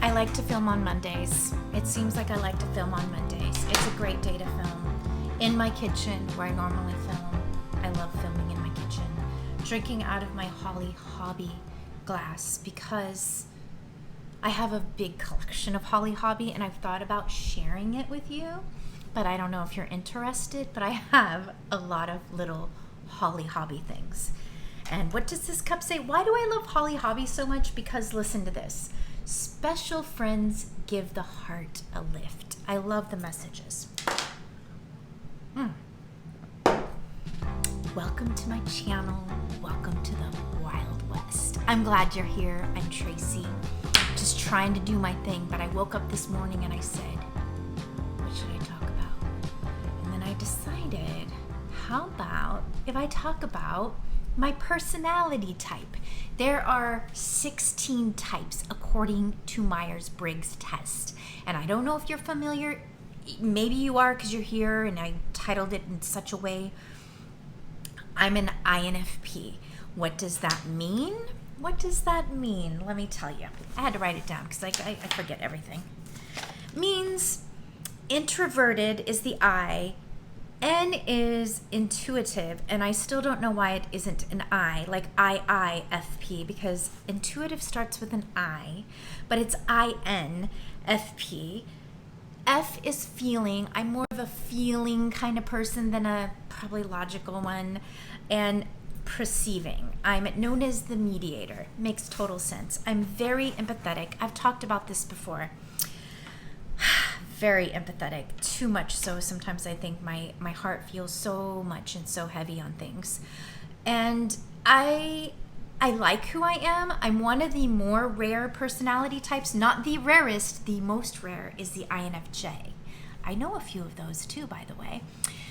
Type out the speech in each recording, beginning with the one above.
I like to film on Mondays. It seems like I like to film on Mondays. It's a great day to film. In my kitchen, where I normally film. I love filming in my kitchen. Drinking out of my Holly Hobby glass because I have a big collection of Holly Hobby and I've thought about sharing it with you, but I don't know if you're interested, but I have a lot of little Holly Hobby things. And what does this cup say? Why do I love Holly Hobby so much? Because listen to this. Special friends give the heart a lift. I love the messages. Welcome to my channel. Welcome to the Wild West. I'm glad you're here. I'm Tracy. Just trying to do my thing, but I woke up this morning and I said, what should I talk about? And then I decided, how about if I talk about my personality type? There are 16 types according to Myers-Briggs test. And I don't know if you're familiar. Maybe you are because you're here and I titled it in such a way. I'm an INFP. What does that mean? What does that mean? Let me tell you. I had to write it down because I forget everything. Means introverted is the I. N is intuitive, and I still don't know why it isn't an I, like IIFP, because intuitive starts with an I, but it's INFP. F is feeling. I'm more of a feeling kind of person than a probably logical one. And perceiving. I'm known as the mediator. Makes total sense. I'm very empathetic. I've talked about this before. Very empathetic, too much so. Sometimes I think my heart feels so much and so heavy on things. And I like who I am. I'm one of the more rare personality types, not the rarest, the most rare is the INFJ. I know a few of those too, by the way.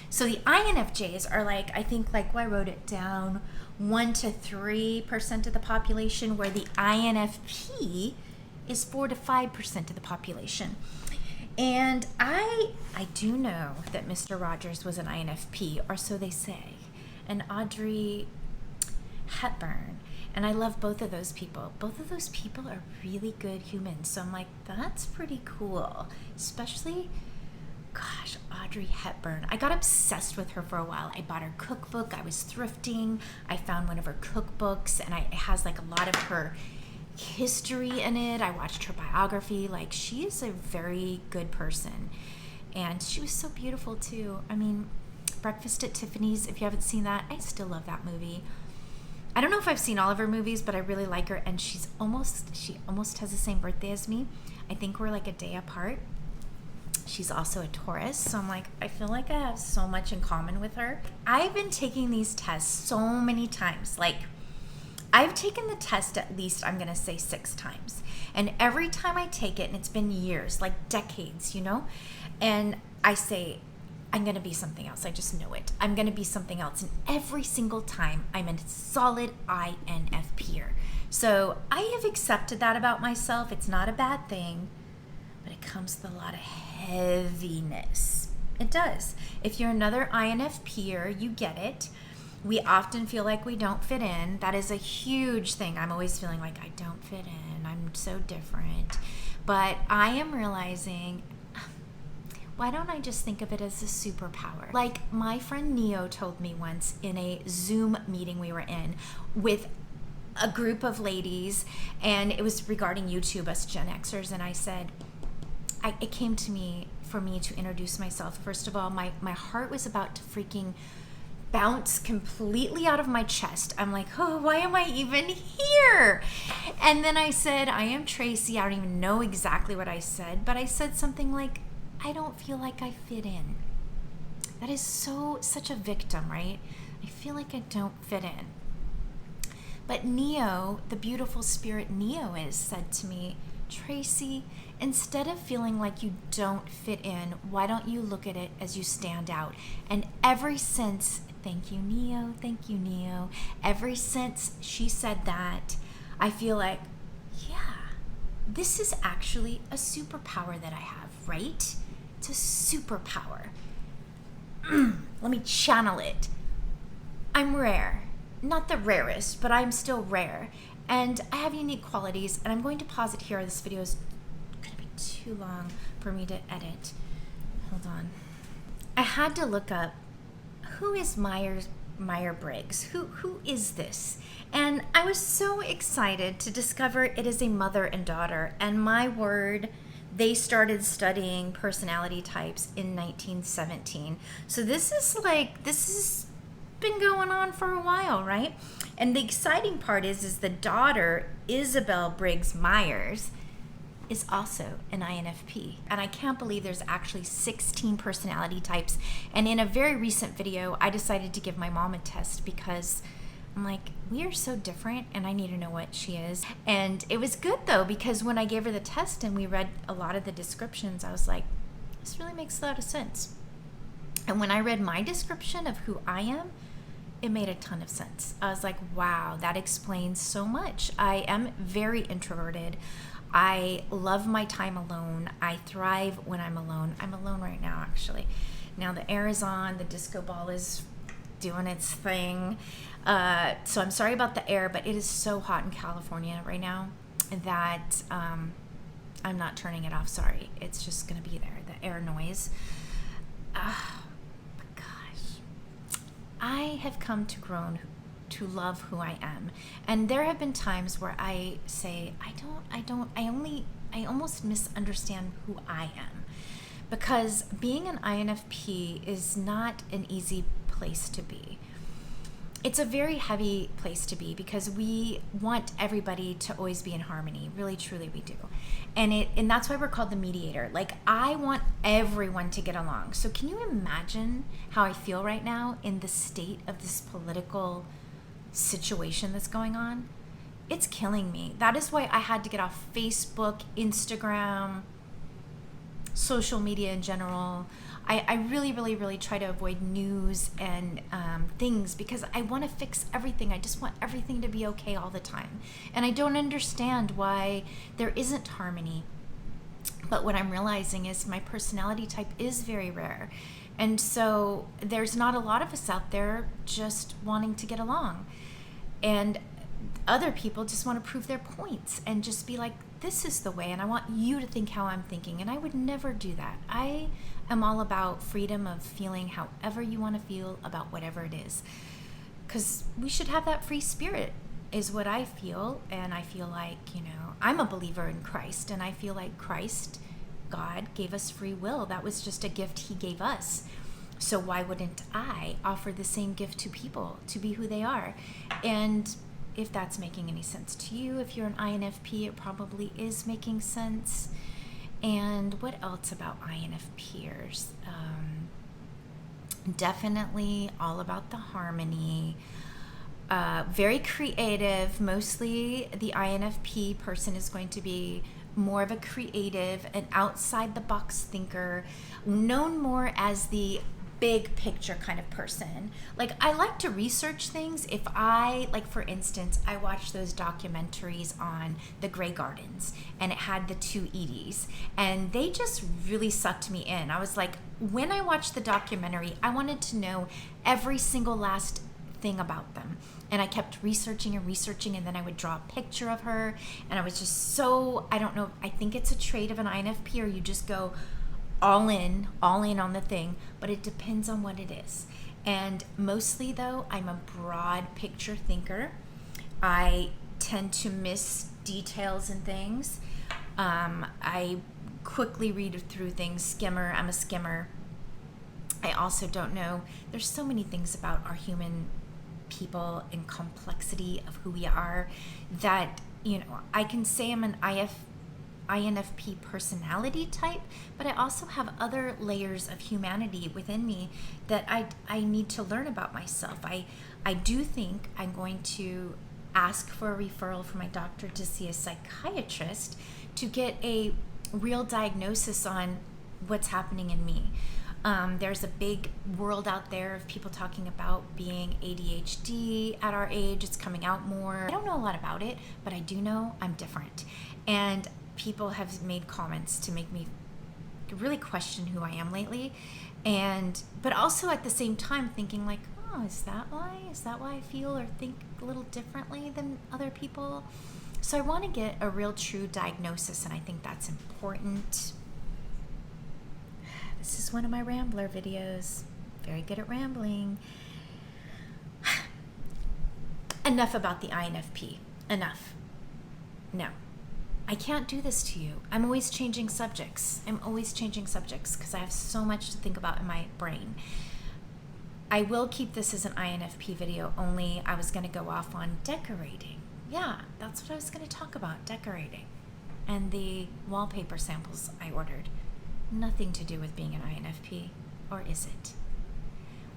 So the INFJs are like, I think like, well, I wrote it down, 1 to 3% of the population, where the INFP is 4 to 5% of the population. And I do know that Mr. Rogers was an INFP, or so they say, and Audrey Hepburn. And I love both of those people. Both of those people are really good humans. So I'm like, that's pretty cool. Especially, gosh, Audrey Hepburn. I got obsessed with her for a while. I bought her cookbook. I was thrifting. I found one of her cookbooks, and it has like a lot of her history in it. I watched her biography. Like, she is a very good person, and she was so beautiful too. I mean, Breakfast at Tiffany's, if you haven't seen that, I still love that movie. I don't know if I've seen all of her movies, but I really like her, and she almost has the same birthday as me. I think we're like a day apart. She's also a Taurus, so I'm like, I feel like I have so much in common with her. I've been taking these tests so many times. Like, I've taken the test at least, I'm gonna say 6 times. And every time I take it, and it's been years, like decades, you know, and I say, I'm gonna be something else. I just know it. I'm gonna be something else. And every single time I'm a solid INFPer. So I have accepted that about myself. It's not a bad thing, but it comes with a lot of heaviness. It does. If you're another INFPer, you get it. We often feel like we don't fit in. That is a huge thing. I'm always feeling like I don't fit in. I'm so different. But I am realizing, why don't I just think of it as a superpower? Like my friend Neo told me once in a Zoom meeting we were in with a group of ladies, and it was regarding YouTube, us Gen Xers, and I said, it came to me for me to introduce myself. First of all, my heart was about to freaking bounce completely out of my chest. I'm like, oh, why am I even here? And then I said, I am Tracy. I don't even know exactly what I said, but I said something like, I don't feel like I fit in. That is such a victim, right? I feel like I don't fit in. But Neo, the beautiful spirit Neo is, said to me, Tracy, instead of feeling like you don't fit in, why don't you look at it as you stand out? And ever since, thank you, Neo, ever since she said that, I feel like, yeah, this is actually a superpower that I have, right? It's a superpower. Let me channel it. I'm rare. Not the rarest, but I'm still rare. And I have unique qualities, and I'm going to pause it here. This video is too long for me to edit. Hold on. I had to look up, who is Myers-Briggs? Who is this? And I was so excited to discover it is a mother and daughter. And my word, they started studying personality types in 1917. So this has been going on for a while, right? And the exciting part is the daughter, Isabel Briggs Myers, is also an INFP. And I can't believe there's actually 16 personality types. And in a very recent video, I decided to give my mom a test because I'm like, we are so different and I need to know what she is. And it was good though, because when I gave her the test and we read a lot of the descriptions, I was like, this really makes a lot of sense. And when I read my description of who I am, it made a ton of sense. I was like, wow, that explains so much. I am very introverted. I love my time alone. I thrive when I'm alone. I'm alone right now, actually. Now the air is on, the disco ball is doing its thing. So I'm sorry about the air, but it is so hot in California right now that I'm not turning it off. Sorry. It's just going to be there, the air noise. But gosh, I have come to grow to love who I am. And there have been times where I say, I almost misunderstand who I am. Because being an INFP is not an easy place to be. It's a very heavy place to be because we want everybody to always be in harmony. Really, truly we do. And that's why we're called the mediator. Like, I want everyone to get along. So can you imagine how I feel right now in the state of this political situation that's going on? It's killing me. That is why I had to get off Facebook, Instagram, social media in general. I really try to avoid news and things because I want to fix everything. I just want everything to be okay all the time. And I don't understand why there isn't harmony. But what I'm realizing is my personality type is very rare. And so there's not a lot of us out there just wanting to get along. And other people just want to prove their points and just be like, this is the way, and I want you to think how I'm thinking. And I would never do that. I am all about freedom of feeling however you want to feel about whatever it is. Because we should have that free spirit, is what I feel. And I feel like, I'm a believer in Christ, and I feel like Christ, God, gave us free will. That was just a gift he gave us. So why wouldn't I offer the same gift to people to be who they are? And if that's making any sense to you, if you're an INFP, it probably is making sense. And what else about INFPers? Definitely all about the harmony. Very creative. Mostly the INFP person is going to be more of a creative, an outside the box thinker, known more as the big picture kind of person. Like, I like to research things. If I, like, for instance, I watched those documentaries on the Grey Gardens, and it had the two Edie's, and they just really sucked me in. I was like, when I watched the documentary, I wanted to know every single last thing about them. And I kept researching, and then I would draw a picture of her, and I was just so, I don't know, I think it's a trait of an INFP, or you just go all in on the thing, but it depends on what it is. And mostly though, I'm a broad picture thinker. I tend to miss details and things. I quickly read through things. I'm a skimmer. I also don't know. There's so many things about our human people and complexity of who we are that, I can say I'm an INFP personality type, but I also have other layers of humanity within me that I need to learn about myself. I do think I'm going to ask for a referral from my doctor to see a psychiatrist to get a real diagnosis on what's happening in me. There's a big world out there of people talking about being ADHD at our age. It's coming out more. I don't know a lot about it, but I do know I'm different. And people have made comments to make me really question who I am lately. But also at the same time thinking like, oh, is that why I feel or think a little differently than other people? So I want to get a real true diagnosis, and I think that's important. This is one of my Rambler videos. Very good at rambling. Enough about the INFP. Enough. No. I can't do this to you. I'm always changing subjects. Because I have so much to think about in my brain. I will keep this as an INFP video only. I was going to go off on decorating. Yeah, that's what I was going to talk about, decorating. And the wallpaper samples I ordered. Nothing to do with being an INFP, or is it?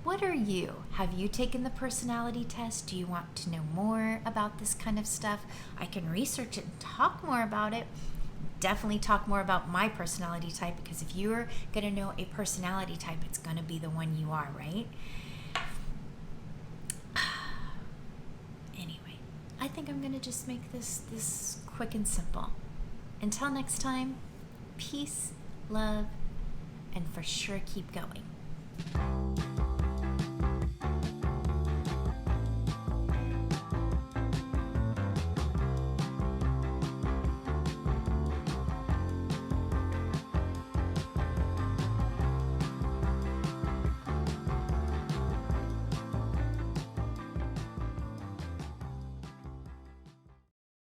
What are you? Have you taken the personality test? Do you want to know more about this kind of stuff? I can research it and talk more about it. Definitely talk more about my personality type, because if you're going to know a personality type, it's going to be the one you are, right? Anyway, I think I'm going to just make this quick and simple. Until next time, peace, love, and for sure keep going.